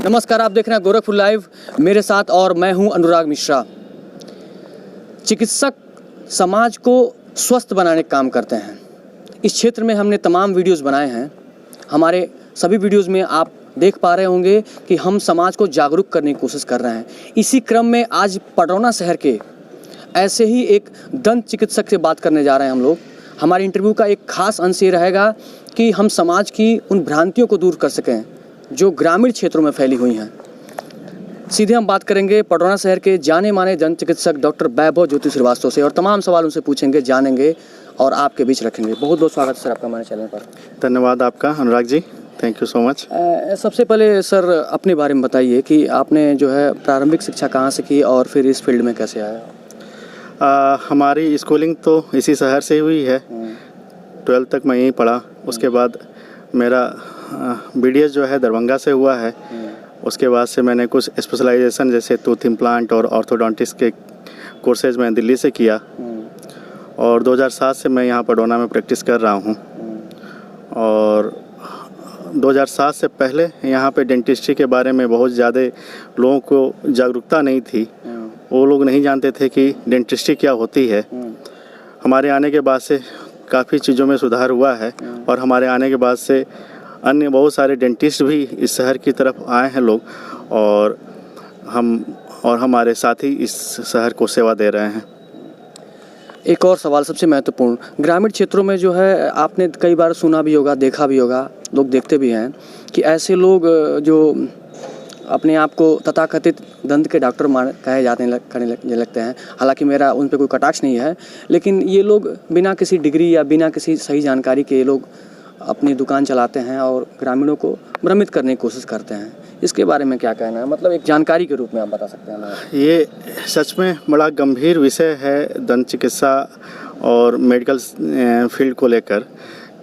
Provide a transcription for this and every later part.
नमस्कार, आप देख रहे हैं गोरखपुर लाइव। मेरे साथ और मैं हूं अनुराग मिश्रा। चिकित्सक समाज को स्वस्थ बनाने का काम करते हैं। इस क्षेत्र में हमने तमाम वीडियोस बनाए हैं। हमारे सभी वीडियोस में आप देख पा रहे होंगे कि हम समाज को जागरूक करने की कोशिश कर रहे हैं। इसी क्रम में आज पडरौना शहर के ऐसे ही एक दंत चिकित्सक से बात करने जा रहे हैं हम लोग। हमारे इंटरव्यू का एक खास अंश ये रहेगा कि हम समाज की उन भ्रांतियों को दूर कर सकें जो ग्रामीण क्षेत्रों में फैली हुई हैं। सीधे हम बात करेंगे पडरौना शहर के जाने माने दंत चिकित्सक डॉक्टर वैभव ज्योति श्रीवास्तव से और तमाम सवाल उनसे पूछेंगे, जानेंगे और आपके बीच रखेंगे। बहुत बहुत स्वागत सर आपका हमारे चैनल पर। धन्यवाद आपका Anurag ji, thank you so much. सबसे पहले सर अपने बारे में बताइए कि आपने जो है प्रारंभिक शिक्षा कहाँ से की और फिर इस फील्ड में कैसे आया? हमारी स्कूलिंग तो इसी शहर से हुई है। 12th तक मैं यहीं पढ़ा। उसके बाद मेरा BDS जो है दरभंगा से हुआ है। उसके बाद से मैंने कुछ स्पेशलाइजेशन जैसे टूथ इम्प्लांट और ऑर्थोडोंटिस्ट के कोर्सेज मैं दिल्ली से किया और 2007 से मैं यहाँ पडरौना में प्रैक्टिस कर रहा हूँ। और 2007 से पहले यहाँ पे डेंटिस्ट्री के बारे में बहुत ज़्यादा लोगों को जागरूकता नहीं थी। वो लोग नहीं जानते थे कि डेंटिस्ट्री क्या होती है। हमारे आने के बाद से काफ़ी चीज़ों में सुधार हुआ है और हमारे आने के बाद से अन्य बहुत सारे डेंटिस्ट भी इस शहर की तरफ आए हैं लोग और हमारे साथी इस शहर को सेवा दे रहे हैं। एक और सवाल सबसे महत्वपूर्ण, ग्रामीण क्षेत्रों में जो है आपने कई बार सुना भी होगा, देखा भी होगा, लोग देखते भी हैं कि ऐसे लोग जो अपने आप को तथाकथित दंत के डॉक्टर कहे करने लगते हैं। हालांकि मेरा उन पर कोई कटाक्ष नहीं है, लेकिन ये लोग बिना किसी डिग्री या बिना किसी सही जानकारी के ये लोग अपनी दुकान चलाते हैं और ग्रामीणों को भ्रमित करने की कोशिश करते हैं। इसके बारे में क्या कहना है, मतलब एक जानकारी के रूप में आप बता सकते हैं? ये सच में बड़ा गंभीर विषय है दंत चिकित्सा और मेडिकल फील्ड को लेकर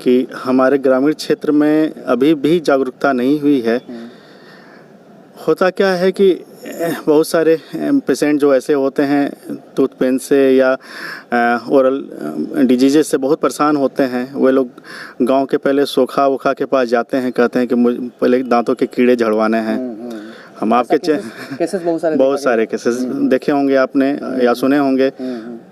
कि हमारे ग्रामीण क्षेत्र में अभी भी जागरूकता नहीं हुई है। होता क्या है कि बहुत सारे पेशेंट जो ऐसे होते हैं टूथ पेन से या ओरल डिजीज़ से बहुत परेशान होते हैं। वे लोग गांव के पहले सोखा वोखा के पास जाते हैं, कहते हैं कि मुझे पहले दांतों के कीड़े झड़वाने हैं। हम आपके केसेस बहुत सारे केसेस देखे होंगे आपने या सुने होंगे।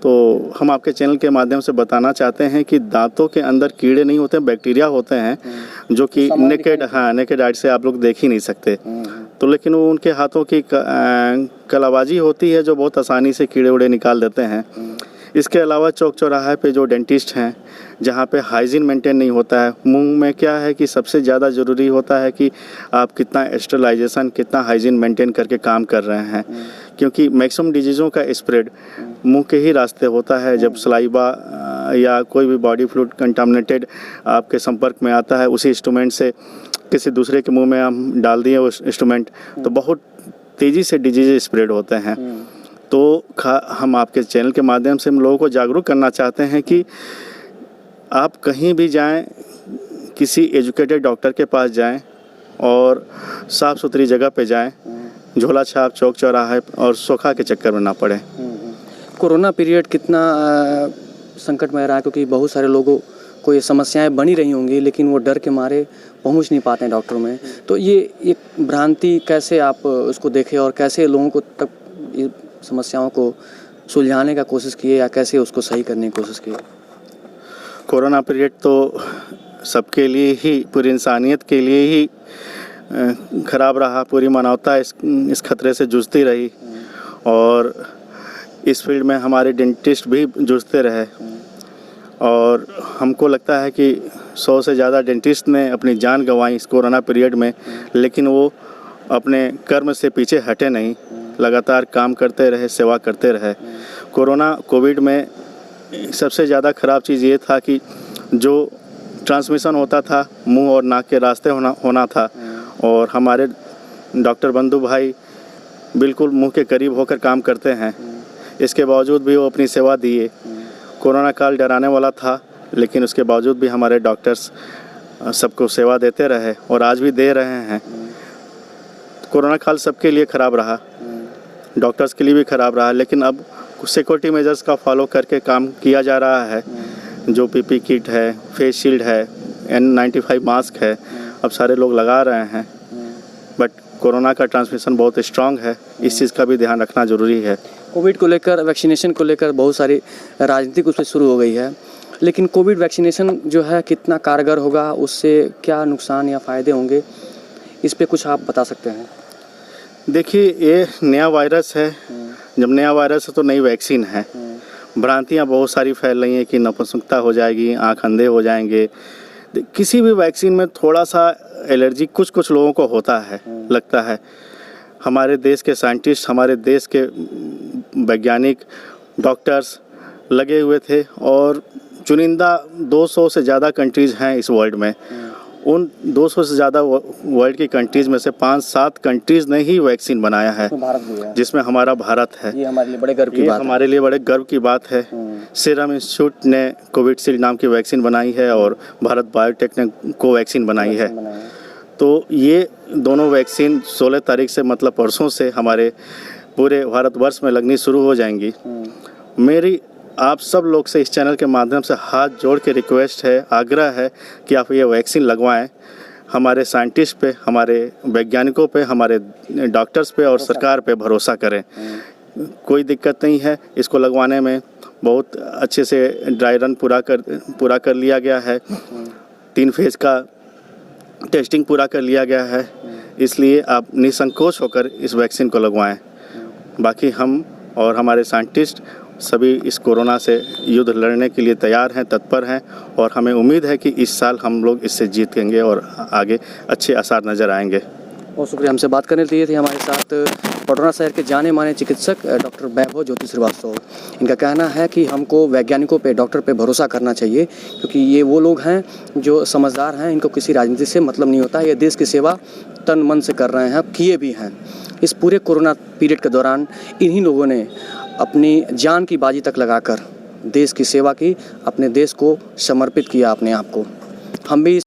तो हम आपके चैनल के माध्यम से बताना चाहते हैं कि दांतों के अंदर कीड़े नहीं होते, बैक्टीरिया होते हैं जो कि नेकेड आइज से आप लोग देख ही नहीं सकते। तो लेकिन वो उनके हाथों की कलाबाजी होती है जो बहुत आसानी से कीड़े उड़े निकाल देते हैं। इसके अलावा चौक चौराहे पे जो डेंटिस्ट हैं जहाँ पे हाइजीन मेंटेन नहीं होता है। मुंह में क्या है कि सबसे ज़्यादा ज़रूरी होता है कि आप कितना स्टरलाइजेशन, कितना हाइजीन मेंटेन करके काम कर रहे हैं, क्योंकि मैक्सिमम डिजीज़ों का स्प्रेड मुंह के ही रास्ते होता है। जब सलाइवा या कोई भी बॉडी फ्लूइड कंटामिनेटेड आपके संपर्क में आता है, उसी इंस्ट्रूमेंट से किसी दूसरे के मुंह में हम डाल दिए उस इंस्ट्रूमेंट, तो बहुत तेज़ी से डिजीज़ स्प्रेड होते हैं। तो हम आपके चैनल के माध्यम से हम लोगों को जागरूक करना चाहते हैं कि आप कहीं भी जाएं, किसी एजुकेटेड डॉक्टर के पास जाएं और साफ़ सुथरी जगह पे जाएं, झोला छाप, चौक चौराहे और सोखा के चक्कर में ना पड़े। कोरोना पीरियड कितना संकटमय रहा, क्योंकि बहुत सारे लोगों को ये समस्याएं बनी रही होंगी, लेकिन वो डर के मारे पहुंच नहीं पाते हैं डॉक्टर में। तो ये एक भ्रांति कैसे आप उसको देखें और कैसे लोगों को तक ये समस्याओं को सुलझाने का कोशिश किए या कैसे उसको सही करने की कोशिश की? कोरोना पीरियड तो सबके लिए ही, पूरी इंसानियत के लिए ही ख़राब रहा। पूरी मानवता इस खतरे से जूझती रही और इस फील्ड में हमारे डेंटिस्ट भी जूझते रहे। और हमको लगता है कि 100 से ज़्यादा डेंटिस्ट ने अपनी जान गंवाई इस कोरोना पीरियड में, लेकिन वो अपने कर्म से पीछे हटे नहीं, लगातार काम करते रहे, सेवा करते रहे। कोविड में सबसे ज़्यादा ख़राब चीज़ ये था कि जो ट्रांसमिशन होता था मुंह और नाक के रास्ते होना था और हमारे डॉक्टर बंधु भाई बिल्कुल मुंह के करीब होकर काम करते हैं। इसके बावजूद भी वो अपनी सेवा दिए। कोरोना काल डराने वाला था, लेकिन उसके बावजूद भी हमारे डॉक्टर्स सबको सेवा देते रहे और आज भी दे रहे हैं। कोरोना काल सबके लिए ख़राब रहा, डॉक्टर्स के लिए भी ख़राब रहा, लेकिन अब सिक्योरिटी मेजर्स का फॉलो करके काम किया जा रहा है। जो PP किट है, फेस शील्ड है, N95 मास्क है, अब सारे लोग लगा रहे हैं। बट कोरोना का ट्रांसमिशन बहुत स्ट्रांग है, इस चीज़ का भी ध्यान रखना ज़रूरी है। कोविड को लेकर, वैक्सीनेशन को लेकर बहुत सारी राजनीतिक उसमें शुरू हो गई है, लेकिन कोविड वैक्सीनेशन जो है कितना कारगर होगा, उससे क्या नुकसान या फ़ायदे होंगे, इस पे कुछ आप बता सकते हैं? देखिए, ये नया वायरस है, जब नया वायरस है तो नई वैक्सीन है। भ्रांतियाँ बहुत सारी फैल रही हैं कि नपुंसकता हो जाएगी, आँख अंधे हो जाएंगे। किसी भी वैक्सीन में थोड़ा सा एलर्जी कुछ लोगों को होता है, लगता है। हमारे देश के साइंटिस्ट, हमारे देश के वैज्ञानिक, डॉक्टर्स लगे हुए थे और चुनिंदा 200 से ज़्यादा कंट्रीज़ हैं इस वर्ल्ड में। उन 200 से ज़्यादा वर्ल्ड की कंट्रीज़ में से 5-7 कंट्रीज़ ने ही वैक्सीन बनाया है, भारत भी है, जिसमें हमारा भारत है। ये हमारे लिए बड़े गर्व की बात है। हमारे लिए बड़े गर्व की बात है। सीरम इंस्टीट्यूट ने कोविशील्ड नाम की वैक्सीन बनाई है और भारत बायोटेक ने कोवैक्सीन बनाई है। तो ये दोनों वैक्सीन 16 तारीख से, मतलब परसों से हमारे पूरे भारतवर्ष में लगनी शुरू हो जाएंगी। मेरी आप सब लोग से इस चैनल के माध्यम से हाथ जोड़ के रिक्वेस्ट है, आग्रह है कि आप ये वैक्सीन लगवाएं। हमारे साइंटिस्ट पे, हमारे वैज्ञानिकों पे, हमारे डॉक्टर्स पे और सरकार पे भरोसा करें। कोई दिक्कत नहीं है इसको लगवाने में। बहुत अच्छे से ड्राई रन पूरा कर लिया गया है। 3 फेज़ का टेस्टिंग पूरा कर लिया गया है, इसलिए आप निसंकोच होकर इस वैक्सीन को लगवाएं। बाकी हम और हमारे साइंटिस्ट सभी इस कोरोना से युद्ध लड़ने के लिए तैयार हैं, तत्पर हैं और हमें उम्मीद है कि इस साल हम लोग इससे जीतेंगे और आगे अच्छे आसार नज़र आएंगे। बहुत शुक्रिया, हमसे बात करने के लिए थे हमारे साथ पटोरा शहर के जाने माने चिकित्सक डॉक्टर वैभव ज्योति श्रीवास्तव। इनका कहना है कि हमको वैज्ञानिकों पे, डॉक्टर पे भरोसा करना चाहिए, क्योंकि ये वो लोग हैं जो समझदार हैं, इनको किसी राजनीति से मतलब नहीं होता है। ये देश की सेवा तन मन से कर रहे हैं, अब किए भी हैं। इस पूरे कोरोना पीरियड के दौरान इन्हीं लोगों ने अपनी जान की बाजी तक लगाकर देश की सेवा की, अपने देश को समर्पित किया अपने आप को। हम भी